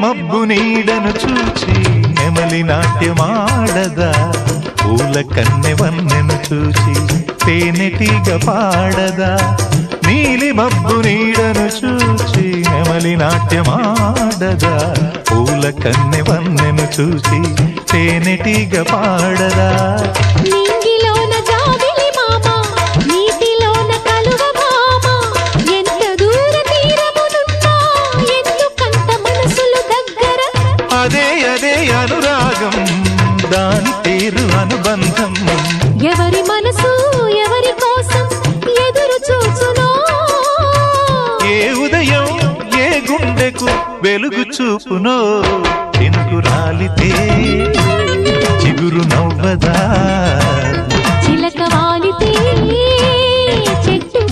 మబ్బు నీడను చూచి నెమలి నాట్యమాడదా పూల కన్నె వన్నెను చూచి తేనెటీగ పాడదా నీలి మబ్బు నీడను చూచి నెమలి నాట్యమాడదా పూల కన్నె వన్నెను చూచి తేనెటీగ పాడదా నింగిలోన జాబిలి మామ నీటిలోన కలువ మామ ఎంత దూర తీరమునున్నా ఎందుకంత మనసులు దగ్గర అదే అదే అనురాగం దాని పేరు అనుబంధం ఎవరి మనసు ఎవరి కోసం ఎదురు చూచునో ఏ ఉదయం ఏ గుండెకు వెలుగు చూపునో చినుకు రాలితే చిగురు నవ్వదా చిలక వాలితే చెట్టు